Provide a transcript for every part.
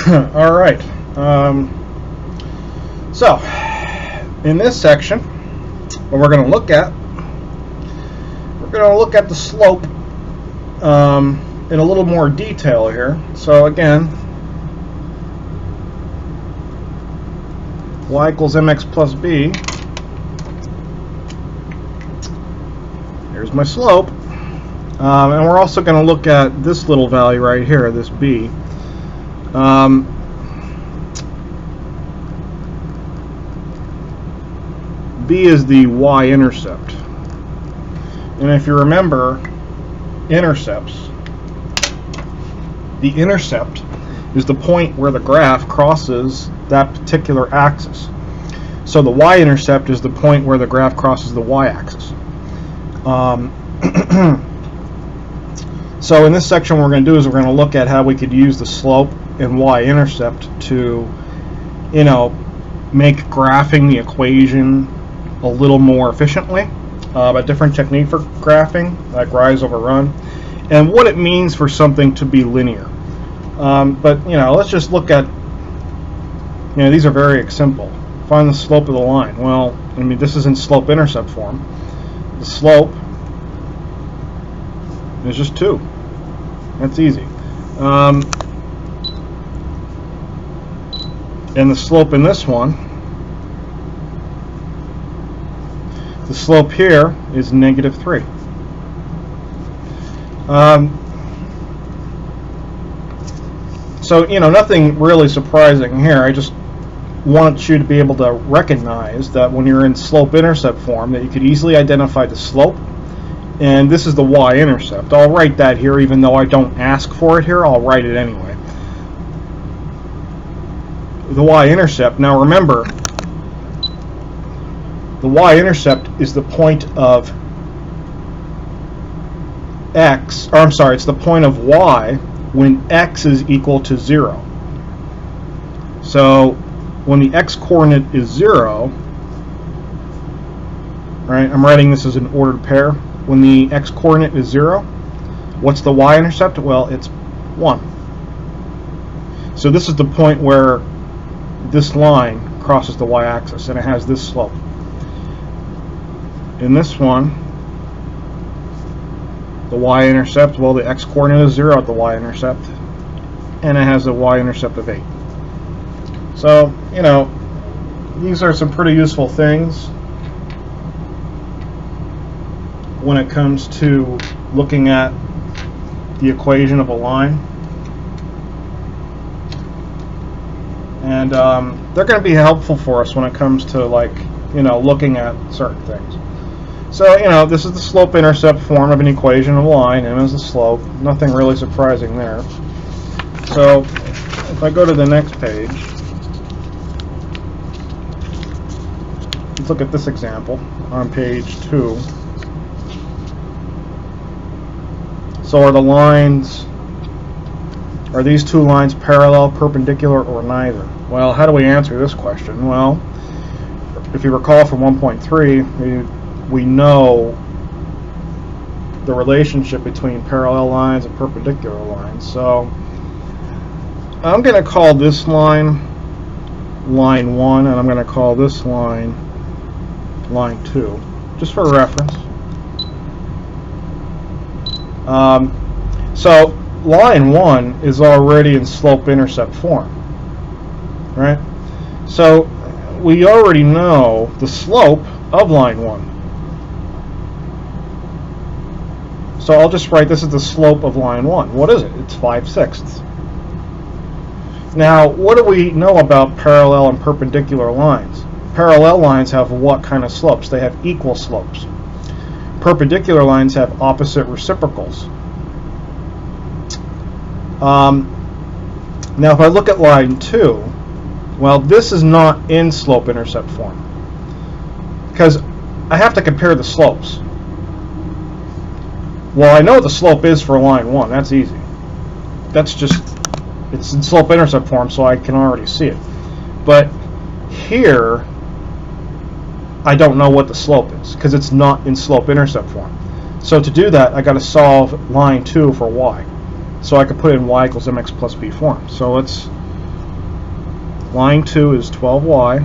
All right. So, in this section, what we're going to look at, the slope in a little more detail here. So again, y equals mx plus b. Here's my slope. And we're also going to look at this little value right here, this b. B is the y-intercept. And if you remember intercepts, the intercept is the point where the graph crosses that particular axis. So the y-intercept is the point where the graph crosses the y-axis. So in this section, what we're going to do is we're going to look at how we could use the slope and y-intercept to, make graphing the equation a little more efficiently. A different technique for graphing, like rise over run, and what it means for something to be linear. But let's just look at, these are very simple. Find the slope of the line. Well, this is in slope-intercept form. The slope is just 2. That's easy. And the slope in this one, the slope here is -3. So, nothing really surprising here. I just want you to be able to recognize that when you're in slope-intercept form, that you could easily identify the slope, and this is the y-intercept. I'll write that here, even though I don't ask for it here. I'll write it anyway. The y-intercept, now remember, the y-intercept is the point of x, or I'm sorry, it's the point of y when x is equal to 0. So when the x-coordinate is 0, right, I'm writing this as an ordered pair. When the x-coordinate is 0, what's the y-intercept? Well, it's 1. So this is the point where this line crosses the y-axis, and it has this slope. In this one, the y-intercept, well, the x-coordinate is 0 at the y-intercept, and it has a y-intercept of 8. So, these are some pretty useful things when it comes to looking at the equation of a line. And they're going to be helpful for us when it comes to, looking at certain things. So, this is the slope-intercept form of an equation of a line. M is the slope. Nothing really surprising there. So, if I go to the next page, let's look at this example on page 2. So are these two lines parallel, perpendicular, or neither? Well, how do we answer this question? Well, if you recall from 1.3, we know the relationship between parallel lines and perpendicular lines. So I'm going to call this line line 1, and I'm going to call this line line 2, just for reference. So line 1 is already in slope-intercept form, right? So we already know the slope of line 1. So I'll just write this is the slope of line 1. What is it? It's 5/6. Now, what do we know about parallel and perpendicular lines? Parallel lines have what kind of slopes? They have equal slopes. Perpendicular lines have opposite reciprocals. Now, if I look at line 2, well, this is not in slope-intercept form, because I have to compare the slopes. Well, I know what the slope is for line 1. That's easy. That's just, it's in slope-intercept form, so I can already see it. But here, I don't know what the slope is, because it's not in slope-intercept form. So to do that, I got to solve line 2 for y. So I could put in y equals mx plus b form. So let's line 2 is 12y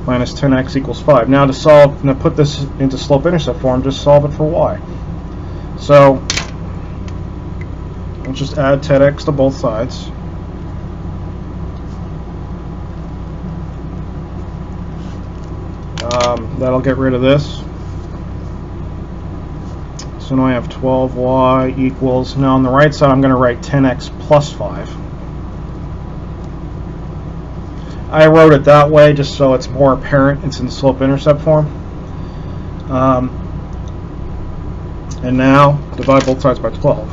minus 10x equals 5. Now to put this into slope-intercept form, just solve it for y. So let's just add 10x to both sides. That'll get rid of this. So now I have 12y equals, now on the right side I'm going to write 10x plus 5. I wrote it that way just so it's more apparent it's in slope-intercept form. And now divide both sides by 12.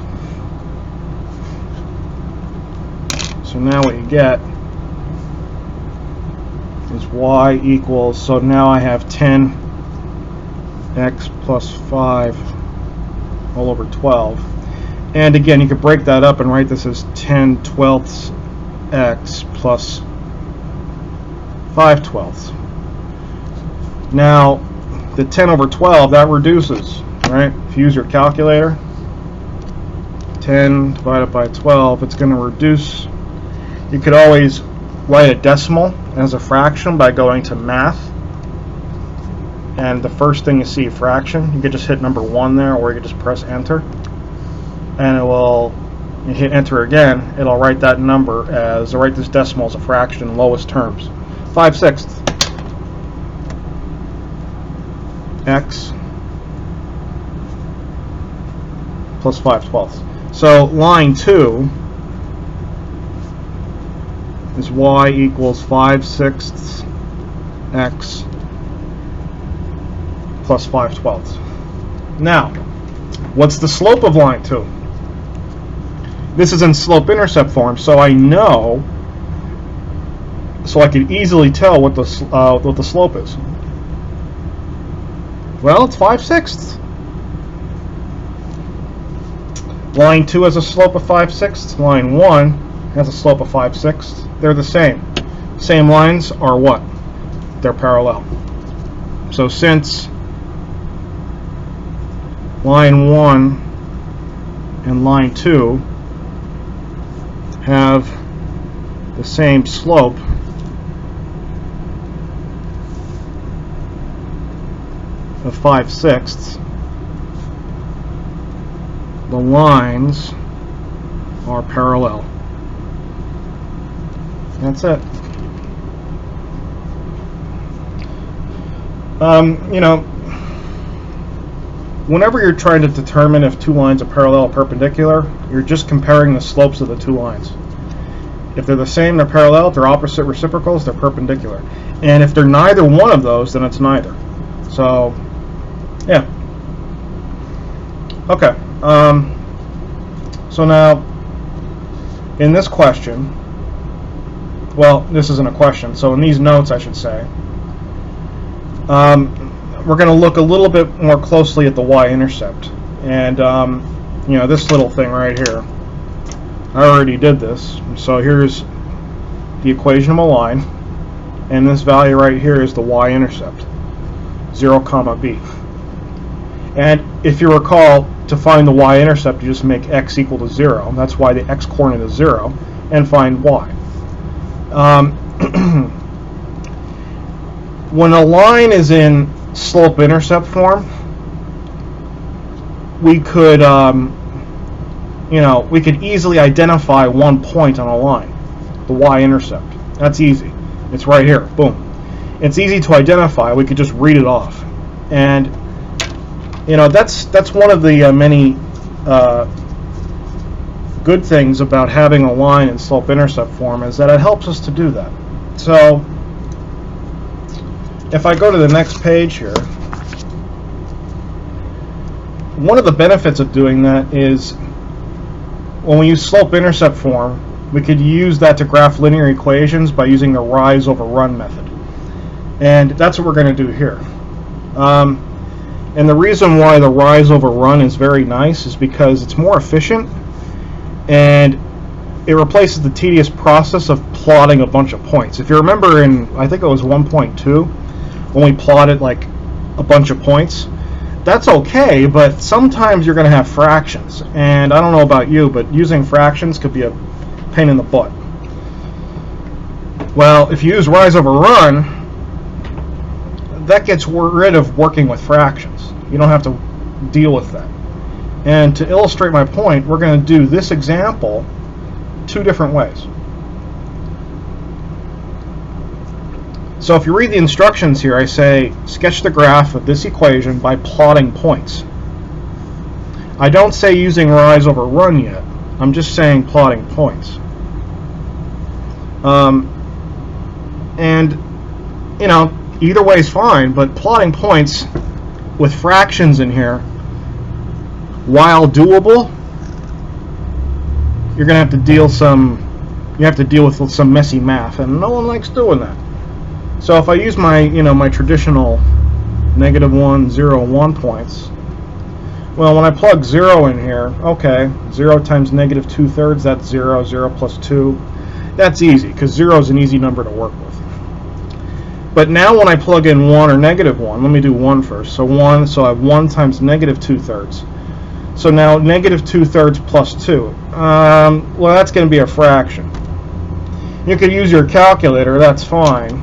So now what you get is y equals, so now I have 10x plus 5 all over 12. And again, you could break that up and write this as 10/12 x plus 5/12. Now, the 10 over 12, that reduces, right? If you use your calculator, 10 divided by 12, it's going to reduce. You could always write a decimal as a fraction by going to math, and the first thing you see, fraction, you could just hit number 1 there, or you could just press enter, and it will, you hit enter again, it'll write that number as, write this decimal as a fraction in lowest terms. 5/6 x plus 5/12. So line 2 is y equals 5/6 x plus 5/12. Now, what's the slope of line 2? This is in slope-intercept form, so I know, so I could easily tell what the slope is. Well, it's 5/6. Line 2 has a slope of 5/6. Line 1 has a slope of 5/6. They're the same. Same lines are what? They're parallel. So since line 1 and line 2 have the same slope, of 5/6, the lines are parallel. That's it. You know, whenever you're trying to determine if two lines are parallel or perpendicular, you're just comparing the slopes of the two lines. If they're the same, they're parallel. If they're opposite reciprocals, they're perpendicular. And if they're neither one of those, then it's neither. So, yeah. Okay. So now, in this question, well, this isn't a question, so in these notes, I should say, we're going to look a little bit more closely at the y-intercept. And, you know, this little thing right here, I already did this. So here's the equation of a line, and this value right here is the y-intercept, 0, b. And if you recall, to find the y-intercept, you just make x equal to 0. That's why the x-coordinate is 0, and find y. When a line is in slope-intercept form, we could, you know, we could easily identify one point on a line, the y-intercept. That's easy. It's right here. Boom. It's easy to identify. We could just read it off, and you know, that's one of the many good things about having a line in slope-intercept form, is that it helps us to do that. So if I go to the next page here, one of the benefits of doing that is when we use slope-intercept form, we could use that to graph linear equations by using the rise over run method. And that's what we're going to do here. And the reason why the rise over run is very nice is because it's more efficient, and it replaces the tedious process of plotting a bunch of points. If you remember in, I think it was 1.2, when we plotted like a bunch of points, that's okay, but sometimes you're going to have fractions. And I don't know about you, but using fractions could be a pain in the butt. Well, if you use rise over run, that gets rid of working with fractions. You don't have to deal with that. And to illustrate my point, we're going to do this example two different ways. So if you read the instructions here, I say sketch the graph of this equation by plotting points. I don't say using rise over run yet. I'm just saying plotting points. And you know, either way is fine, but plotting points with fractions in here, while doable, you're going to have to deal with some messy math, and no one likes doing that. So if I use my, my traditional -1, 0, 1 points, well, when I plug 0 in here, okay, 0 times -2/3, that's 0, 0 plus 2. That's easy, because 0 is an easy number to work with. But now when I plug in 1 or -1, let me do 1 first. So 1, so I have 1 times -2/3. So now -2/3 plus 2. Well, that's going to be a fraction. You could use your calculator, that's fine.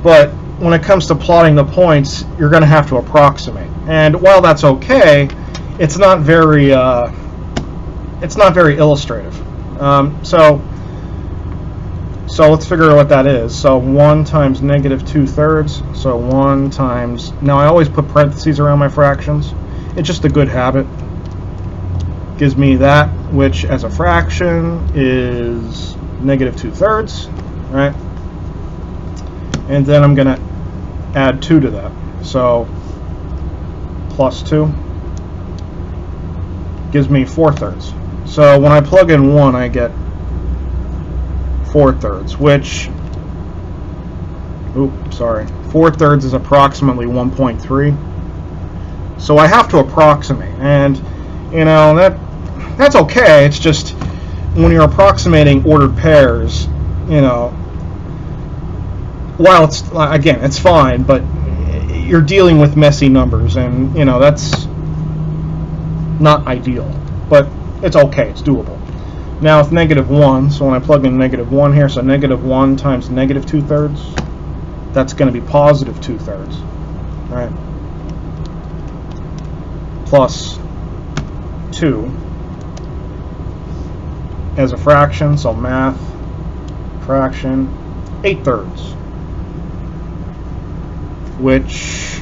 But when it comes to plotting the points, you're going to have to approximate. And while that's okay, it's not very illustrative. So let's figure out what that is. So 1 times -2/3. So 1 times, now I always put parentheses around my fractions. It's just a good habit. Gives me that, which as a fraction is -2/3, right? And then I'm going to add 2 to that. So plus 2 gives me 4/3. So when I plug in 1, I get 4/3, which, 4/3 is approximately 1.3. So I have to approximate, and that's okay. It's just when you're approximating ordered pairs, while it's fine, but you're dealing with messy numbers, and that's not ideal, but it's okay. It's doable. Now with -1, so when I plug in -1 here, so -1 times -2/3, that's going to be +2/3, right? Plus 2 as a fraction, so math, fraction, 8/3, which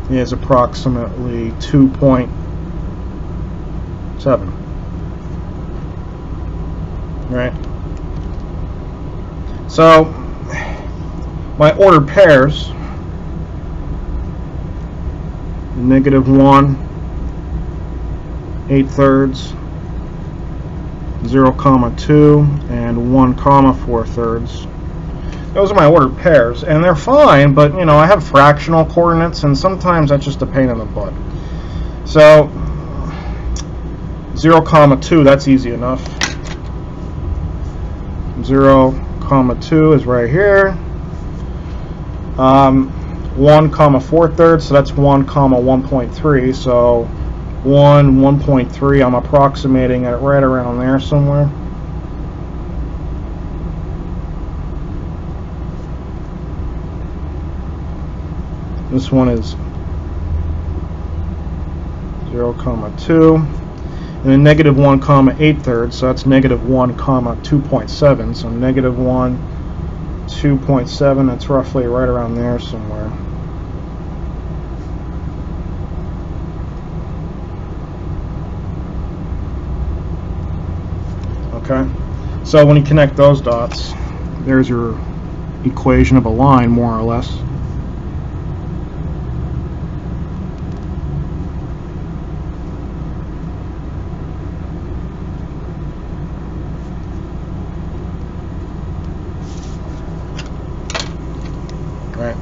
is approximately 2.7, right? So my ordered pairs, -1, 8/3, 0, 2, and 1, 4/3. Those are my ordered pairs, and they're fine, but I have fractional coordinates, and sometimes that's just a pain in the butt. So 0, 2, that's easy enough. 0, 2 is right here. 1, 4/3, so that's 1, 1.3. So 1.3, I'm approximating it right around there somewhere. This one is 0, 2, and then -1, 8/3, so that's -1, 2.7. So -1, 2.7, that's roughly right around there somewhere. Okay, so when you connect those dots, there's your equation of a line, more or less. Right.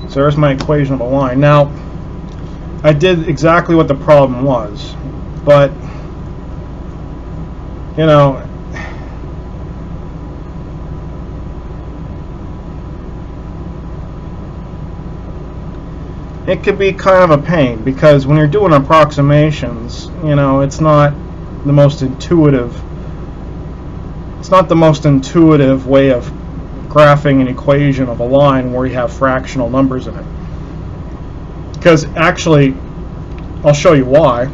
So there's my equation of a line. Now, I did exactly what the problem was, but it could be kind of a pain, because when you're doing approximations, you know, it's not the most intuitive. It's not the most intuitive way of graphing an equation of a line where you have fractional numbers in it. Because actually, I'll show you why.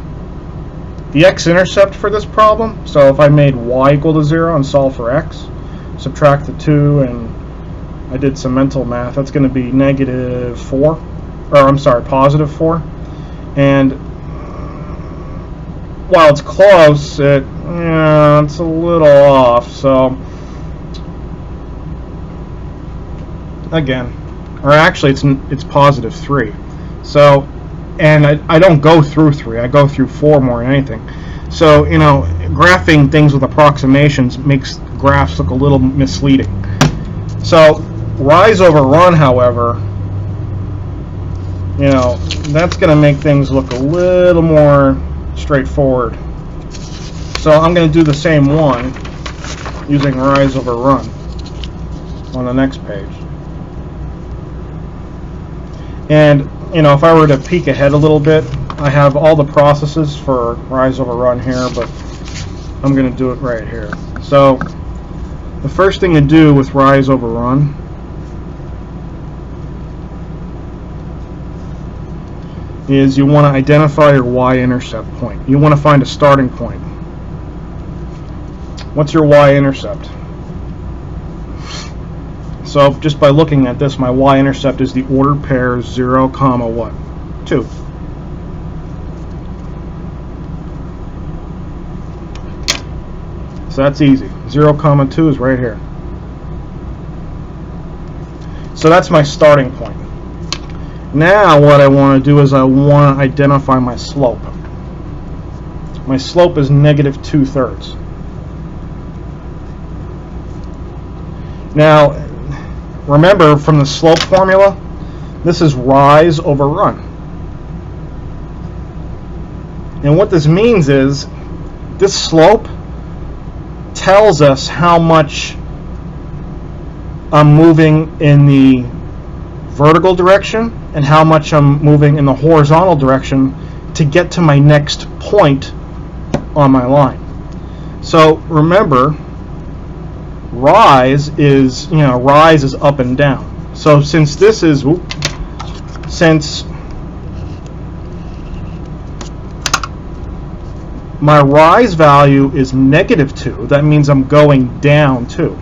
The x-intercept for this problem, so if I made y equal to 0 and solve for x, subtract the 2, and I did some mental math, that's going to be -4, or I'm sorry, +4. And while it's close, it's a little off. So again, or actually it's +3. So, and I don't go through 3, I go through 4 more than anything. So, you know, graphing things with approximations makes graphs look a little misleading. So rise over run, however, you know, that's going to make things look a little more straightforward. So I'm going to do the same one using rise over run on the next page. And, you know, if I were to peek ahead a little bit, I have all the processes for rise over run here, but I'm going to do it right here. So the first thing to do with rise over run is you want to identify your y-intercept point. You want to find a starting point. What's your y-intercept? So just by looking at this, my y-intercept is the ordered pair 0, what? 2. So that's easy. 0, 2 is right here. So that's my starting point. Now what I want to do is I want to identify my slope. My slope is -2/3. Now remember, from the slope formula, this is rise over run. And what this means is this slope tells us how much I'm moving in the vertical direction and how much I'm moving in the horizontal direction to get to my next point on my line. So remember, rise is, you know, rise is up and down. So since this is, since my rise value is -2, that means I'm going down 2.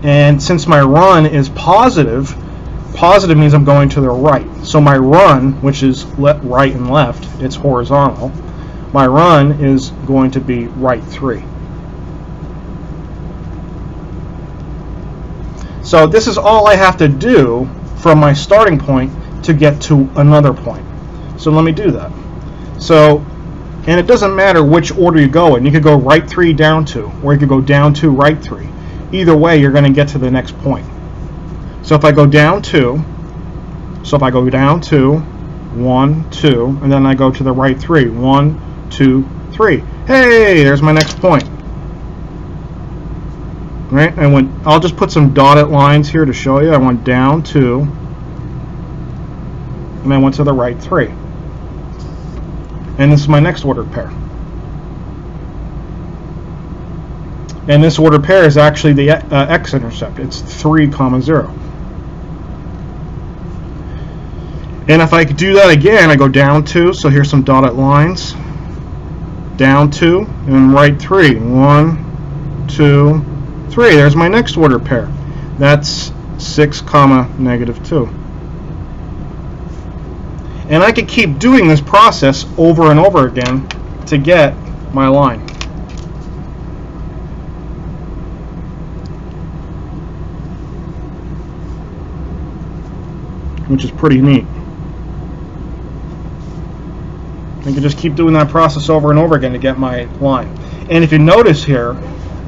And since my run is positive, positive means I'm going to the right. So my run, which is right and left, it's horizontal, my run is going to be right 3. So this is all I have to do from my starting point to get to another point. So let me do that. So, and it doesn't matter which order you go in. You could go right 3, down 2, or you could go down 2, right 3. Either way, you're going to get to the next point. So if I go down 2, 1, 2, and then I go to the right 3, 1, 2, 3. Hey, there's my next point. Right? I'll just put some dotted lines here to show you. I went down 2, and I went to the right 3. And this is my next ordered pair. And this ordered pair is actually the x-intercept. It's 3, 0. And if I could do that again, I go down 2, so here's some dotted lines. Down 2, and right 3. 1, 2, 3. There's my next ordered pair. That's 6, -2. And I could keep doing this process over and over again to get my line. Which is pretty neat. I can just keep doing that process over and over again to get my line. And if you notice here,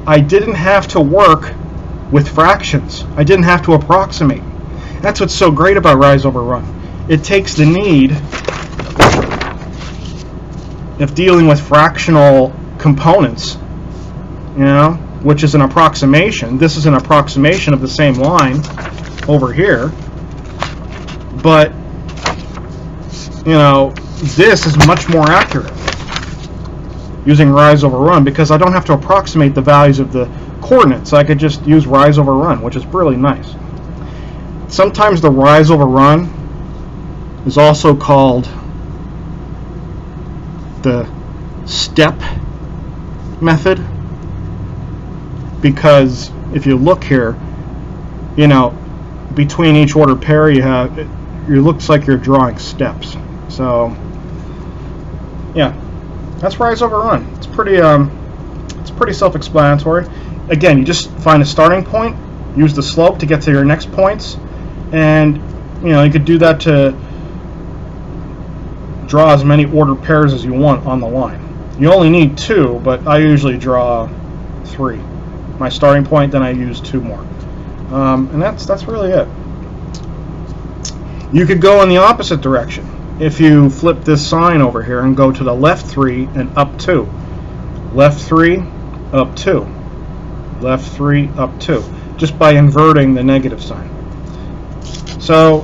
I didn't have to work with fractions. I didn't have to approximate. That's what's so great about rise over run. It takes the need of dealing with fractional components, you know, which is an approximation. This is an approximation of the same line over here, but you know, this is much more accurate using rise over run, because I don't have to approximate the values of the coordinates. I could just use rise over run, which is really nice. Sometimes the rise over run is also called the step method, because if you look here, you know, between each ordered pair you have, it looks like you're drawing steps. So yeah, that's rise over run. It's pretty self-explanatory. Again, you just find a starting point, use the slope to get to your next points, and you know, you could do that to draw as many ordered pairs as you want on the line. You only need 2, but I usually draw 3. My starting point, then I use 2 more, and that's really it. You could go in the opposite direction. If you flip this sign over here and go to the left 3 and up 2, left 3, up 2, left 3, up 2, just by inverting the negative sign. So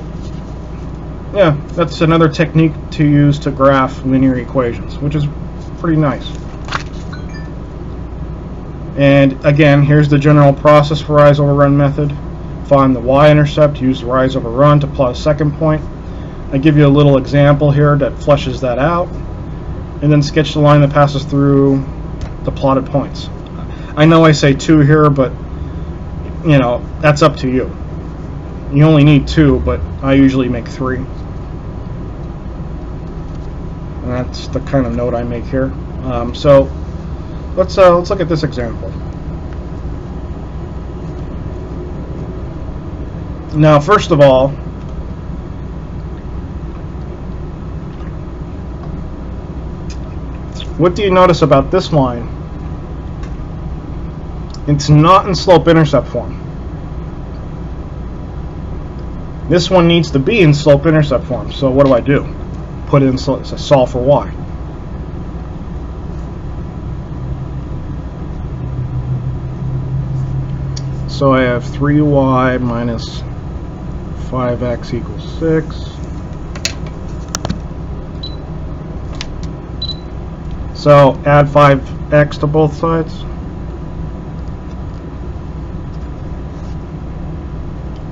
yeah, that's another technique to use to graph linear equations, which is pretty nice. And again, here's the general process for rise over run method. Find the y-intercept, use the rise over run to plot a second point. I give you a little example here that fleshes that out, and then sketch the line that passes through the plotted points. I know I say 2 here, but you know, that's up to you. You only need 2, but I usually make 3. And that's the kind of note I make here. So let's look at this example. Now, first of all, what do you notice about this line? It's not in slope-intercept form. This one needs to be in slope-intercept form. So what do? Put in solve for y. So I have 3y minus 5x equals 6. So add 5x to both sides.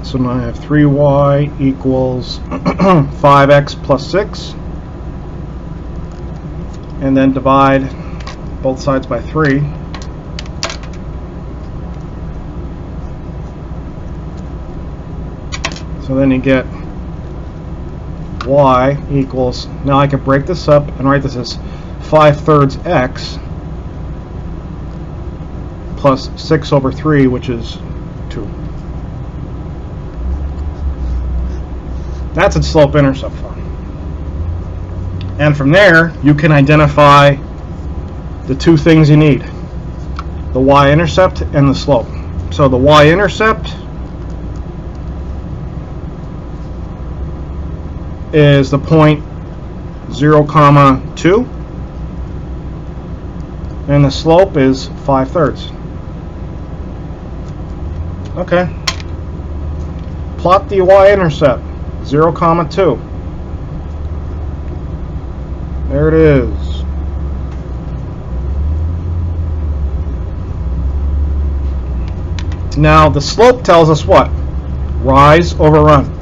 So now I have 3y equals 5x plus 6. And then divide both sides by 3. So then you get y equals, now I can break this up and write this as 5/3 x plus 6 over 3, which is 2. That's in slope-intercept form. And from there, you can identify the 2 things you need: the y-intercept and the slope. So the y-intercept is the point 0, 2, and the slope is 5/3. Okay. Plot the y-intercept, 0, 2. There it is. Now the slope tells us what? Rise over run.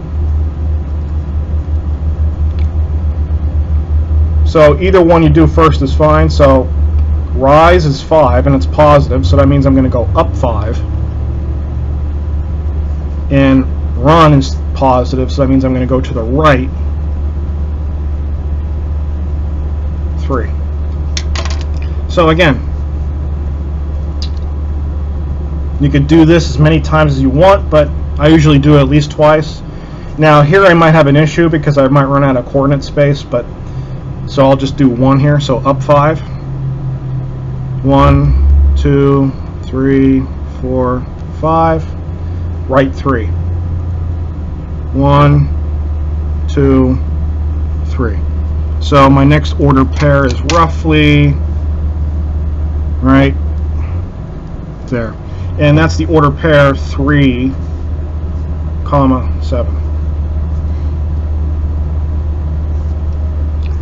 So either one you do first is fine. So rise is 5 and it's positive, so that means I'm going to go up 5. And run is positive, so that means I'm going to go to the right 3. So again, you could do this as many times as you want, but I usually do it at least twice. Now here I might have an issue because I might run out of coordinate space, but so I'll just do 1 here. So up 5. 1, 2, 3, 4, 5. Right 3. 1, 2, 3. So my next ordered pair is roughly right there. And that's the order pair 3, 7.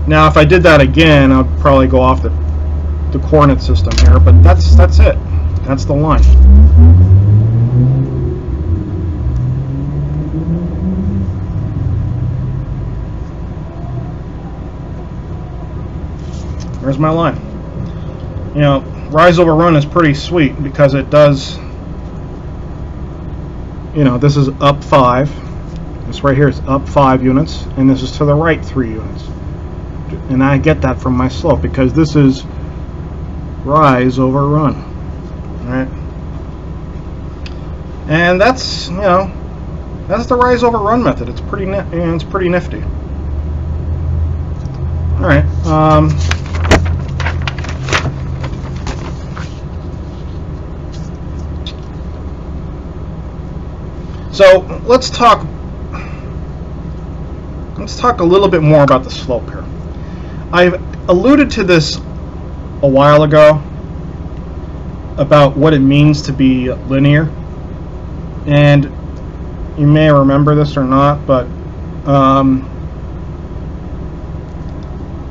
Now if I did that again, I'd probably go off the coordinate system here, but that's it. That's the line. There's my line. You know, rise over run is pretty sweet because it does, you know, this is up 5. This right here is up 5 units, and this is to the right 3 units. And I get that from my slope because this is rise over run. Right? And that's, you know, that's the rise over run method. It's pretty nifty. All right. So let's talk a little bit more about the slope here. I've alluded to this a while ago about what it means to be linear, and you may remember this or not, but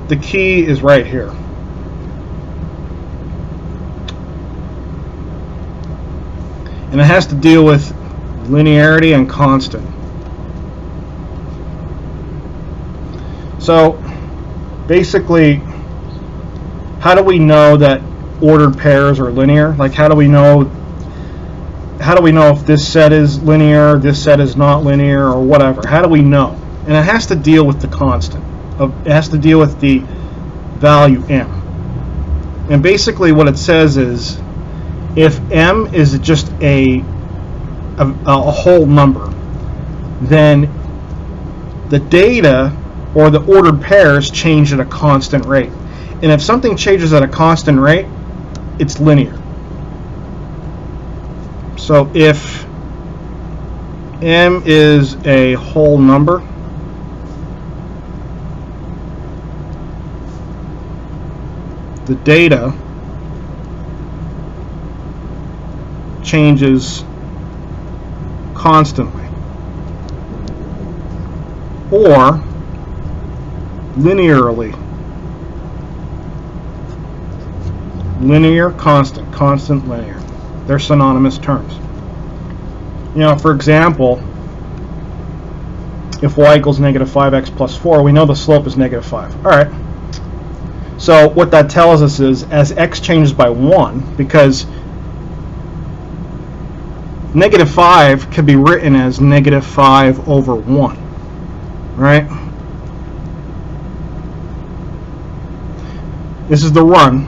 the key is right here. And it has to deal with linearity and constant. So basically, how do we know that ordered pairs are linear? Like, how do we know if this set is linear, this set is not linear, or whatever? How do we know? And it has to deal with the constant. It has to deal with the value m. And basically what it says is, if m is just a whole number, then the data or the ordered pairs change at a constant rate. And if something changes at a constant rate, it's linear. So if m is a whole number, the data changes constantly, or linearly. Linear, constant, constant, linear. They're synonymous terms. You know, for example, if y equals negative 5x plus 4, we know the slope is negative 5. All right. So what that tells us is, as x changes by 1, because negative 5 could be written as negative 5 over 1, right? This is the run.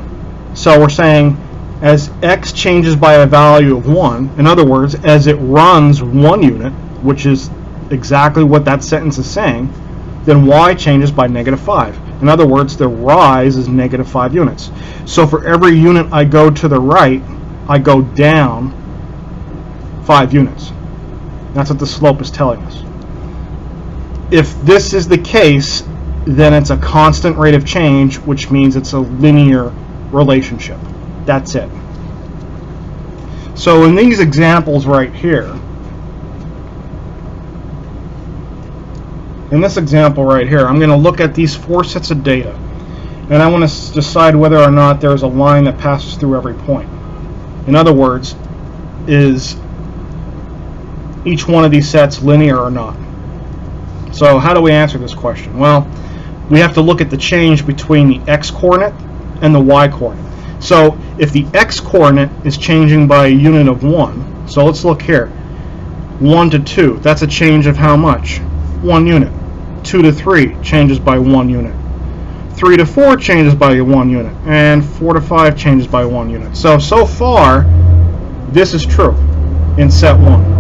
So we're saying as x changes by a value of 1, in other words, as it runs 1 unit, which is exactly what that sentence is saying, then y changes by negative 5. In other words, the rise is negative 5 units. So for every unit I go to the right, I go down 5 units. That's what the slope is telling us. If this is the case, then it's a constant rate of change, which means it's a linear relationship. That's it. So in these examples right here, in this example right here, I'm going to look at these 4 sets of data, and I want to decide whether or not there's a line that passes through every point. In other words, is each one of these sets linear or not? So how do we answer this question? Well, we have to look at the change between the x-coordinate and the y-coordinate. So if the x-coordinate is changing by a unit of 1, so let's look here. 1 to 2, that's a change of how much? 1 unit. 2 to 3 changes by 1 unit. 3 to 4 changes by 1 unit. And 4 to 5 changes by 1 unit. So far, this is true in set 1.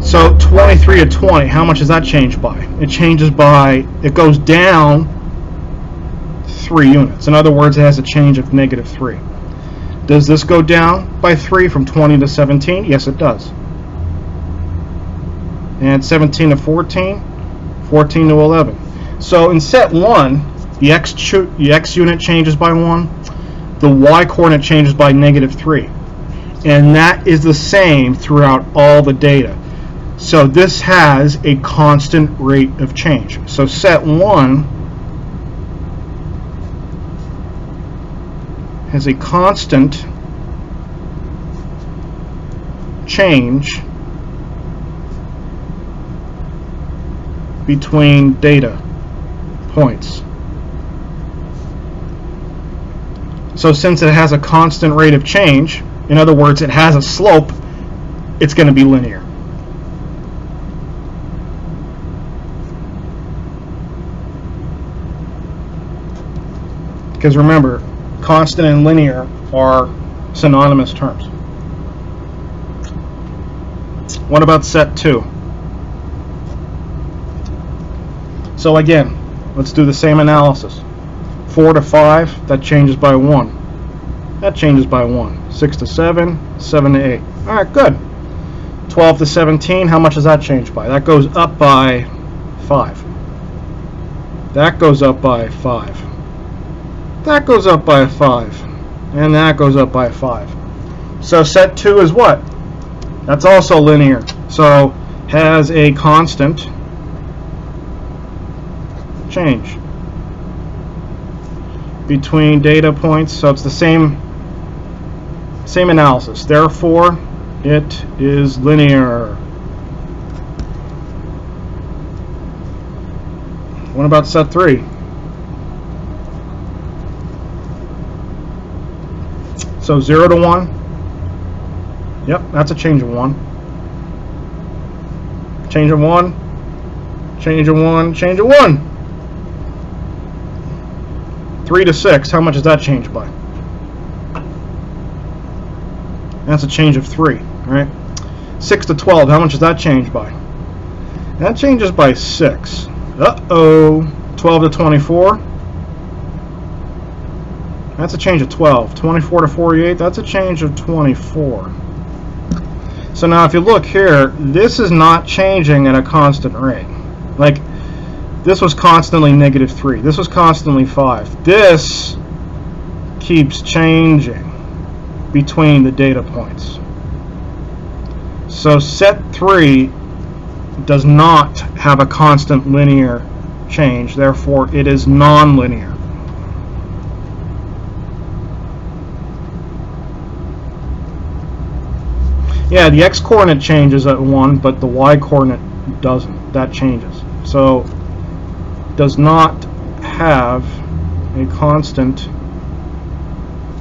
So 23 to 20, how much does that change by? It changes by, it goes down 3 units. In other words, it has a change of negative 3. Does this go down by 3 from 20 to 17? Yes, it does. And 17 to 14, 14 to 11. So in set 1, the x unit changes by 1, the y-coordinate changes by -3. And that is the same throughout all the data. So this has a constant rate of change. So set 1 has a constant change between data points. So since it has a constant rate of change, in other words, it has a slope, it's going to be linear. Because remember, constant and linear are synonymous terms. What about set 2? So again, let's do the same analysis. 4 to 5, that changes by 1. That changes by 1. 6 to 7, 7 to 8. Alright, good. 12 to 17, how much does that change by? That goes up by 5. That goes up by 5. That goes up by 5. And that goes up by 5. So set 2 is what? That's also linear. So has a constant change between data points. So it's the same analysis. Therefore, it is linear. What about set 3? So 0 to 1. Yep, that's a change of 1. Change of 1. Change of 1. Change of 1. 3 to 6, how much does that change by? That's a change of 3, right? 6 to 12, how much does that change by? That changes by 6. Uh-oh. 12 to 24. That's a change of 12. 24 to 48, that's a change of 24. So now if you look here, this is not changing at a constant rate. Like, this was constantly -3. This was constantly 5. This keeps changing between the data points. So set 3 does not have a constant linear change. Therefore, it is nonlinear. Yeah, the x-coordinate changes at 1, but the y-coordinate doesn't. That changes. So, does not have a constant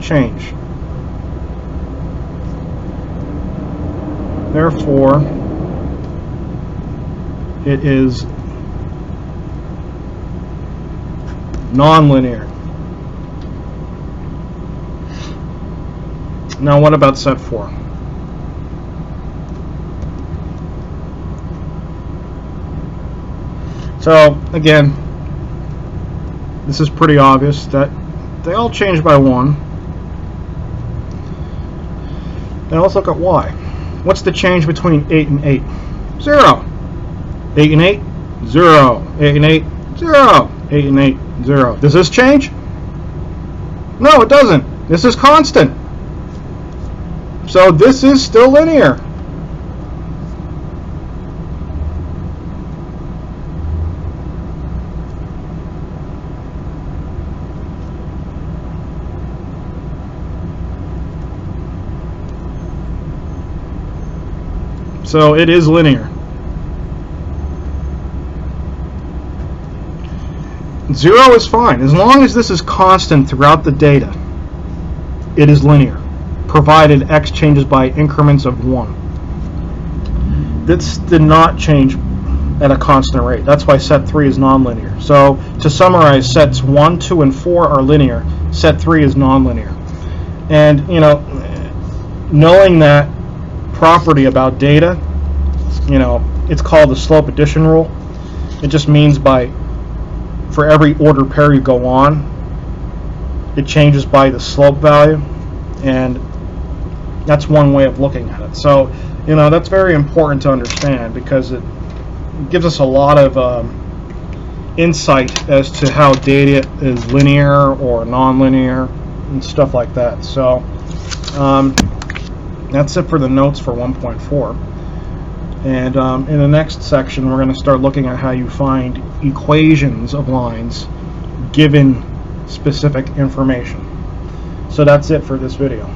change. Therefore, it is nonlinear. Now, what about set 4? So again, this is pretty obvious that they all change by 1. Now let's look at y. What's the change between 8 and 8? 0. 8 and 8, 0. 8 and 8, 0. 8 and 8, 0. Does this change? No, it doesn't. This is constant. So this is still linear. So it is linear. 0 is fine. As long as this is constant throughout the data, it is linear, provided x changes by increments of 1. This did not change at a constant rate. That's why set 3 is nonlinear. So to summarize, sets 1, 2, and 4 are linear. Set 3 is nonlinear. And you know, knowing that property about data, you know, it's called the slope addition rule. It just means for every order pair you go on, it changes by the slope value, and that's one way of looking at it. So, you know, that's very important to understand because it gives us a lot of insight as to how data is linear or nonlinear. and stuff like that. So that's it for the notes for 1.4. And in the next section, we're going to start looking at how you find equations of lines given specific information. So that's it for this video.